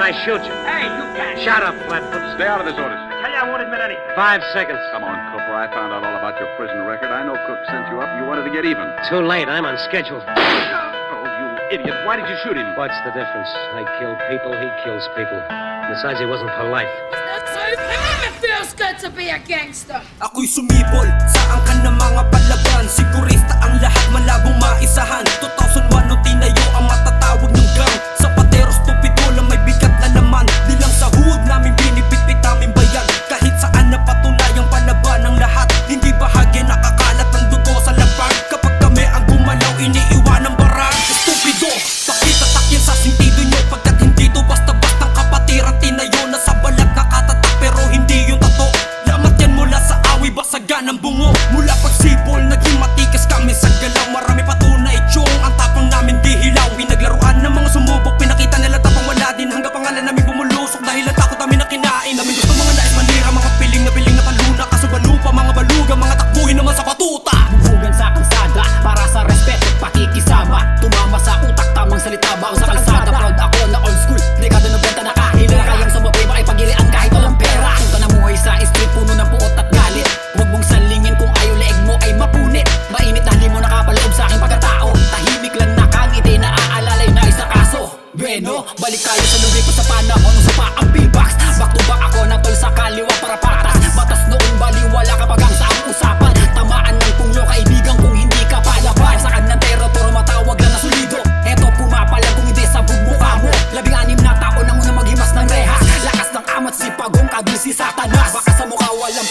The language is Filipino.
and I shoot you. Hey, you can't. Shut up, Flatfoot. Stay out of this, Otis. I tell you, I won't admit anything. 5 seconds. Come on, Cooper. I found out all about your prison record. I know Cook sent you up. You wanted to get even. Too late. I'm on schedule. Oh, you idiot. Why did you shoot him? What's the difference? I kill people, he kills people. Besides, he wasn't polite. It feels good to be a gangster. Ako'y sumibol sa angkan ng mga palaban. Sigurista ang lahat malabong maisahan. 2001 nung tinayo ang matatawag ng gang. Sa patero stupido lang may bigat na laman. Di lang sa huwag namin binibitbit namin bayan. Kahit saan na patunayang palaban ng lahat. Hindi bahagi nakakalat ng dugo sa lapag. Kapag kami ang gumalaw iniiwan ng barang. Stupido, pakita takyan sa sentido nyo. Pagkat hindi to basta-bastang kapatiran. Tinayo na sa balat nakatatak pero hindi yung tato. Lamat yan mula sa awi basagan ng bungo. Mula pagsibol naging matikas kami sa galaw. Marami patunay chong ang tapang namin di hilaw. Pinaglaruan ng mga sumubok pinakita nila tapang wala din. Hanggang pangalan namin bumulusok dahil ang takot namin na kinain. Namin gusto mga nais manira, mga piling na paluna. Kaso balupa, mga baluga, mga takbuhin naman sa patuta. Bugan sa kalsada para sa respeto at pakikisama. Tumama sa utak, tamang salita baon sa kalsada. Proud ako na old school, dekada 90 na kahila. Kayang sumabay makipagilian kahit walang pera. Kung ka namuhay sa street, puno ng puot at galit. Huwag mong salingin kung ayaw leeg mo ay mapunit. Mainit na limo nakapaloob sa aking pagkatao. Tahimik lang nakangiti na aalalay na isa kaso. Bueno, balik tayo sa lumipas sa panahon sa paang P-box. Back to back ako na tol sa kaliwa para patas. Batas noong baliwala kapag ang saang usapan. Tamaan ng punglo kaibigan kung hindi ka palaban. Sakad ng terotor matawag lang na solido. Eto pumapalag kung hindi sabog mukha mo. 16 na taon ang unang maghimas ng rehas. Lakas ng amat si Pagong kadul si Satanas. Baka sa mukha walang